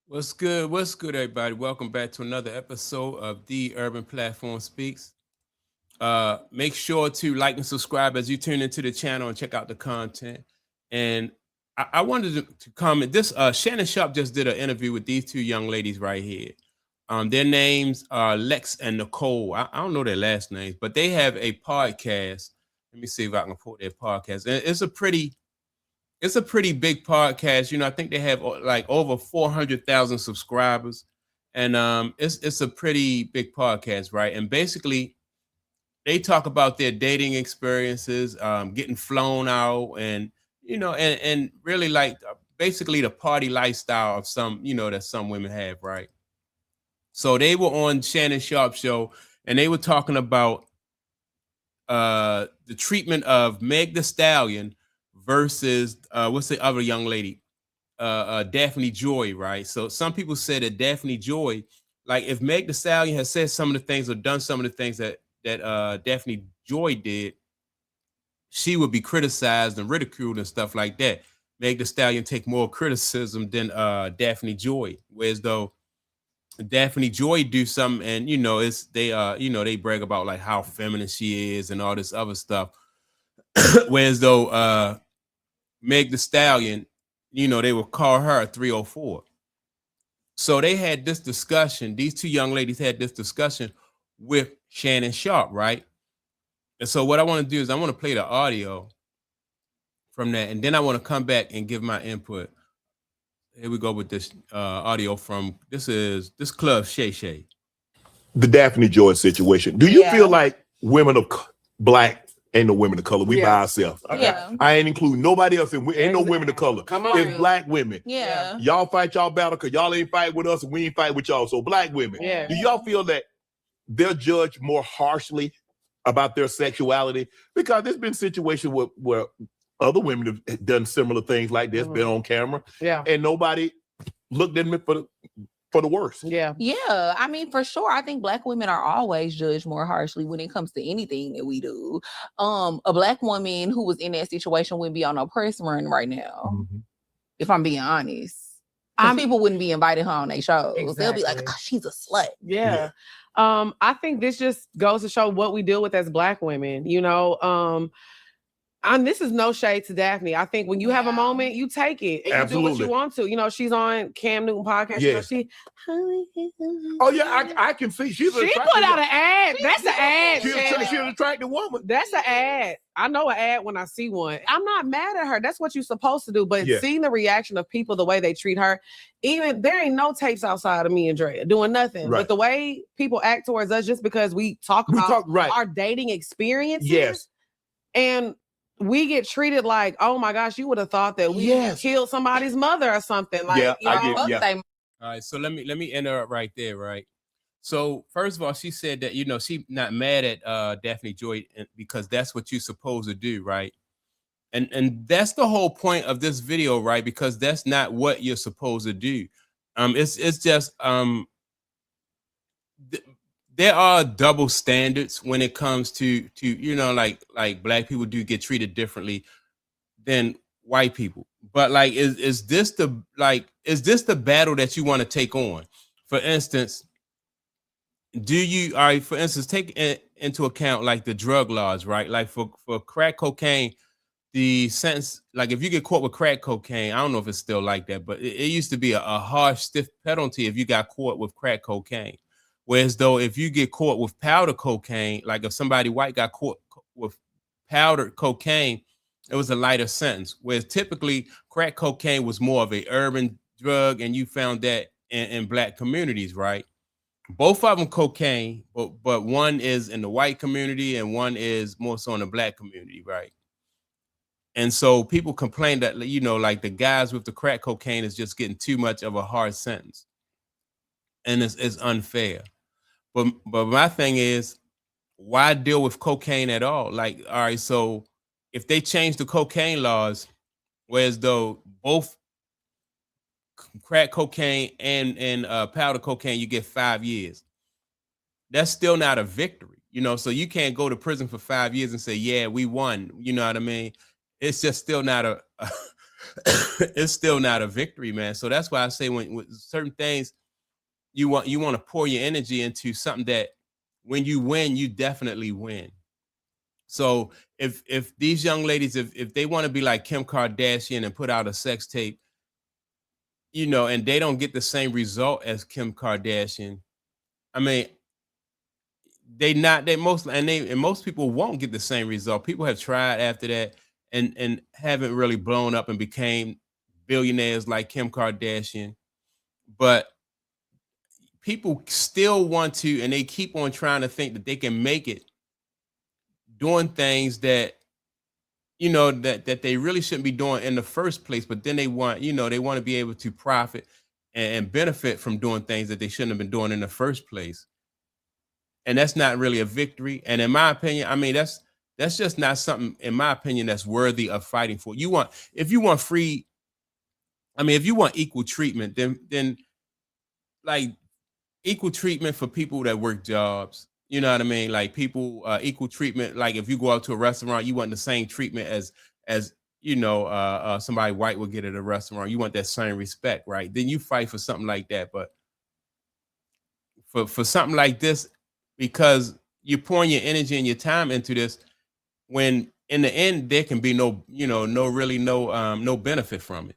What's good? What's good, everybody? Welcome back to another episode of The Urban Platform Speaks. Make sure to like and subscribe as you tune into the channel and check out the content. And I wanted to comment. This Shannon Sharp just did an interview with these two young ladies right here. Their names are Lex and Nicole. I don't know their last names, but they have a podcast. Let me see if I can pull their podcast. And it's a pretty big podcast. I think they have like over 400,000 subscribers, and it's a pretty big podcast, right? And basically, they talk about their dating experiences, getting flown out, and and really like basically the party lifestyle of some, that some women have, right? So they were on Shannon Sharp show, and they were talking about the treatment of Meg the Stallion versus what's the other young lady, Daphne Joy, right? So some people say that Daphne Joy, like if Meg the Stallion has said some of the things or done some of the things that Daphne Joy did, she would be criticized and ridiculed and stuff like that. Meg the Stallion take more criticism than Daphne Joy, whereas though Daphne Joy do something, and it's they brag about like how feminine she is and all this other stuff. Whereas though Meg the Stallion, they would call her a 304. So they had this discussion. These two young ladies had this discussion with Shannon Sharp, right? And so what I want to do is I want to play the audio from that, and then I want to come back and give my input. Here we go with this audio from this Club Shay Shay. The Daphne Joy situation. Do you feel like women of black ain't no women of color? We by ourselves. I ain't including nobody else, and we ain't no women of color. Come on. It's black women. Y'all fight y'all battle because y'all ain't fight with us and we ain't fight with y'all. So black women. Do y'all feel that they're judged more harshly about their sexuality? Because there's been situations where other women have done similar things like this, been on camera, and nobody looked at me for the worst. Yeah. I mean, for sure. I think black women are always judged more harshly when it comes to anything that we do. A black woman who was in that situation wouldn't be on a press run right now, if I'm being honest. People wouldn't be inviting her on their shows. Exactly. They'll be like, oh, she's a slut. Yeah. I think this just goes to show what we deal with as black women, and this is no shade to Daphne. I think when you have a moment, you take it and you do what you want to. She's on Cam Newton podcast. Yes. Oh yeah, I can see she put out an ad. That's an ad. She's an attractive woman. That's an ad. I know an ad when I see one. I'm not mad at her. That's what you're supposed to do. But seeing the reaction of people, the way they treat her, even there ain't no tapes outside of me and Drea doing nothing. Right. But the way people act towards us, just because we talk about our dating experiences, and we get treated like, oh my gosh, you would have thought that we killed somebody's mother or something. Like, All right, so let me interrupt right there, right? So first of all, she said that she not mad at Daphne Joy because that's what you're supposed to do, right? And that's the whole point of this video, right? Because that's not what you're supposed to do. It's just there are double standards when it comes to like black people do get treated differently than white people. But like, is this the battle that you want to take on? For instance, for instance, take into account like the drug laws, right? Like for crack cocaine, the sentence, like if you get caught with crack cocaine, I don't know if it's still like that, but it used to be a harsh, stiff penalty if you got caught with crack cocaine. Whereas though if you get caught with powder cocaine, like if somebody white got caught with powdered cocaine, it was a lighter sentence. Whereas typically crack cocaine was more of a urban drug, and you found that in black communities, right? Both of them cocaine, but one is in the white community and one is more so in the black community, right? And so people complain that like the guys with the crack cocaine is just getting too much of a hard sentence, and it's unfair. But my thing is, why deal with cocaine at all? Like, all right, so if they change the cocaine laws, whereas though both crack cocaine and powder cocaine, you get 5 years. That's still not a victory, so you can't go to prison for 5 years and say, yeah, we won. You know what I mean? It's just still not it's still not a victory, man. So that's why I say when with certain things, you want to pour your energy into something that when you win, you definitely win. So if these young ladies, if they want to be like Kim Kardashian and put out a sex tape, and they don't get the same result as Kim Kardashian, I mean, most people won't get the same result. People have tried after that and haven't really blown up and became billionaires like Kim Kardashian, but people still want to, and they keep on trying to think that they can make it doing things that that they really shouldn't be doing in the first place. But then they want to be able to profit and benefit from doing things that they shouldn't have been doing in the first place. And that's not really a victory. And in my opinion, I mean, that's just not something, in my opinion, that's worthy of fighting for. If you want equal treatment, then like equal treatment for people that work jobs. You know what I mean? Like people, equal treatment. Like if you go out to a restaurant, you want the same treatment as somebody white would get at a restaurant. You want that same respect, right? Then you fight for something like that. But for something like this, because you're pouring your energy and your time into this, when in the end there can be no benefit from it.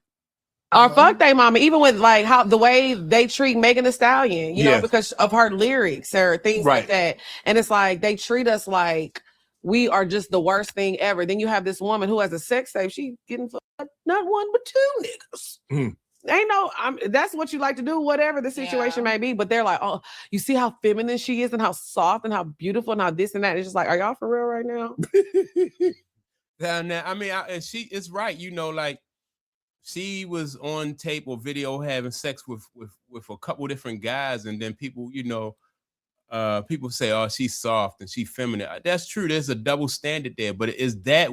Or fuck they mama, even with like how the way they treat Megan Thee Stallion, you know, because of her lyrics or things like that. And it's like they treat us like we are just the worst thing ever. Then you have this woman who has a sex tape. She getting not one but two niggas. That's what you like to do, whatever the situation may be. But they're like, oh, you see how feminine she is and how soft and how beautiful and how this and that. It's just like, are y'all for real right now? Now, I mean, it's right. Like she was on tape or video having sex with a couple different guys, and then people, people say, oh, she's soft and she's feminine. That's true. There's a double standard there, but is that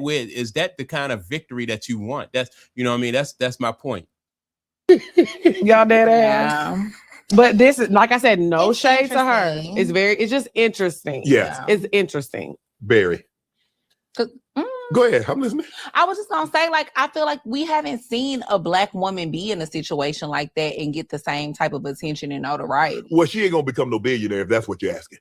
the kind of victory that you want? That's, what I mean? That's my point. Y'all dead ass. Yeah. But this is, like I said, no shade to her. It's just interesting. Yes. It's interesting. Very. Go ahead. I'm listening. I was just gonna say, like, I feel like we haven't seen a Black woman be in a situation like that and get the same type of attention and notoriety. Well, she ain't gonna become no billionaire if that's what you're asking.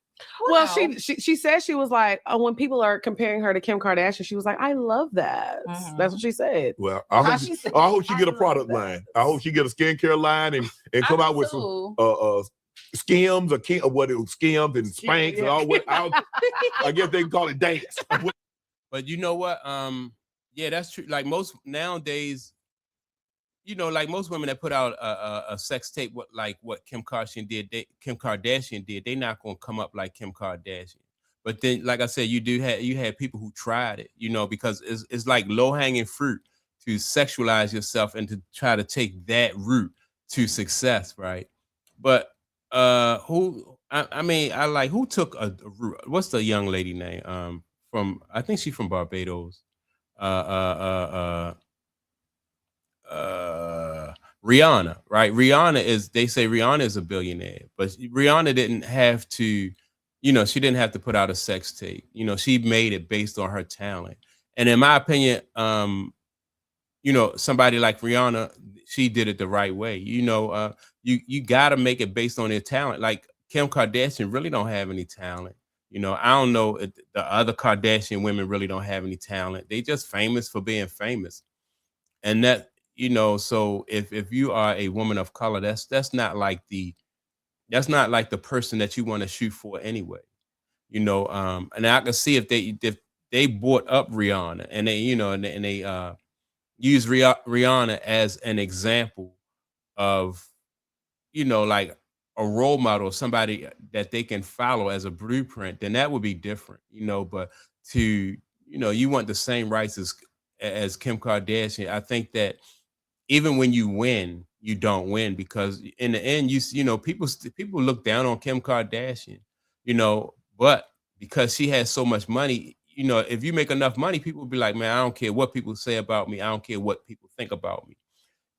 Well, she said she was like, when people are comparing her to Kim Kardashian, she was like, I love that. Mm-hmm. That's what she said. Well, I hope she get a product line. I hope she get a skincare line and come out with some Skims or what it was, Skims and Spanx and all. I guess they can call it dance. But you know what? Yeah, that's true. Like most nowadays, like most women that put out a sex tape, what Kim Kardashian did, they not gonna come up like Kim Kardashian. But then, like I said, you had people who tried it, because it's like low hanging fruit to sexualize yourself and to try to take that route to success, right? But who took a route? What's the young lady name? I think she's from Barbados. Rihanna, right? They say Rihanna is a billionaire, but Rihanna didn't have to, she didn't have to put out a sex tape. She made it based on her talent. And in my opinion, somebody like Rihanna, she did it the right way. You gotta make it based on their talent. Like Kim Kardashian really don't have any talent. I don't know if the other Kardashian women really don't have any talent. They just famous for being famous. And that, so if you are a woman of color, that's not like the person that you want to shoot for anyway. And I can see if they brought up Rihanna and they, and they use Rihanna as an example of, like a role model, somebody that they can follow as a blueprint, then that would be different, but you want the same rights as Kim Kardashian. I think that even when you win, you don't win, because in the end, people look down on Kim Kardashian, but because she has so much money, if you make enough money, people will be like, man, I don't care what people say about me. I don't care what people think about me.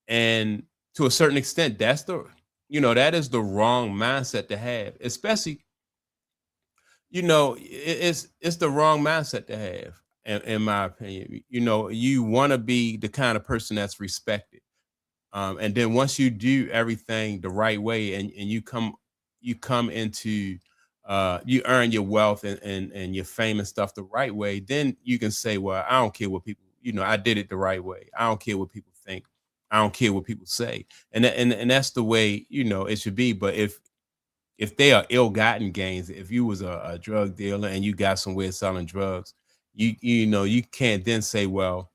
And to a certain extent, that is the wrong mindset to have, especially, it's the wrong mindset to have. in my opinion. You know, you want to be the kind of person that's respected. And then once you do everything the right way and you come into you earn your wealth and your fame and stuff the right way, then you can say, well, I don't care what people, you know, I did it the right way. I don't care what people think. I don't care what people say. And that's the way, you know, it should be. But if they are ill-gotten gains, if you was a drug dealer and you got somewhere selling drugs, you know, you can't then say, well,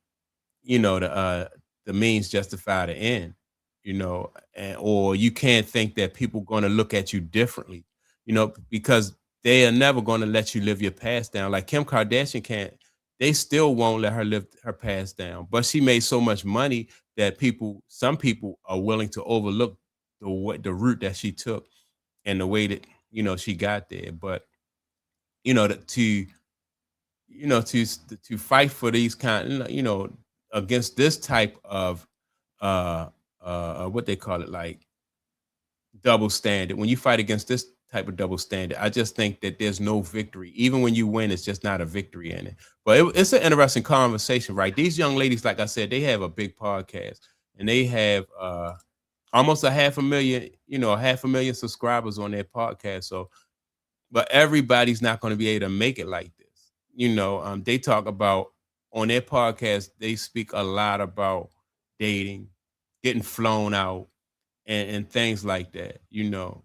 you know, the means justify the end, you know, or you can't think that people going to look at you differently, you know, because they are never going to let you live your past down. Like Kim Kardashian can't, they still won't let her live her past down, but she made so much money that some people are willing to overlook the route that she took and the way that, you know, she got there. But, you know, to fight for these kind, you know, against this type of what they call it, like double standard. When you fight against this type of double standard, I just think that there's no victory. Even when you win, it's just not a victory in it. But it's an interesting conversation, right? These young ladies, like I said, they have a big podcast and they have almost 500,000 subscribers on their podcast. So, but everybody's not going to be able to make it like this. You know, they talk about on their podcast, they speak a lot about dating, getting flown out, and things like that, you know.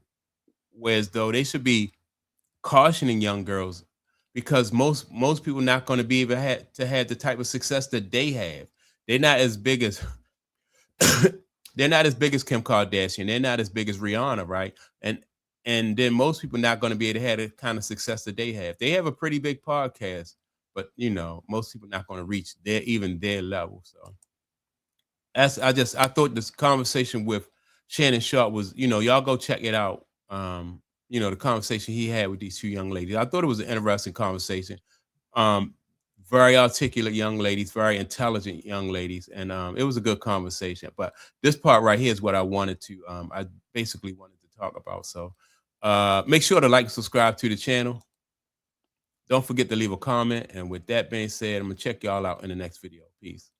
Whereas though they should be cautioning young girls because most people not going to be able to have the type of success that they have. They're not as big as they're not as big as Kim Kardashian. They're not as big as Rihanna, right? And then most people not going to be able to have the kind of success that they have. They have a pretty big podcast, but you know, most people not going to reach their level. So I thought this conversation with Shannon Sharp was, you know, y'all go check it out. You know, the conversation he had with these two young ladies. I thought it was an interesting conversation. Very articulate young ladies, very intelligent young ladies, and it was a good conversation. But this part right here is what I wanted to I basically wanted to talk about. So make sure to like and subscribe to the channel. Don't forget to leave a comment. And with that being said, I'm gonna check y'all out in the next video. Peace.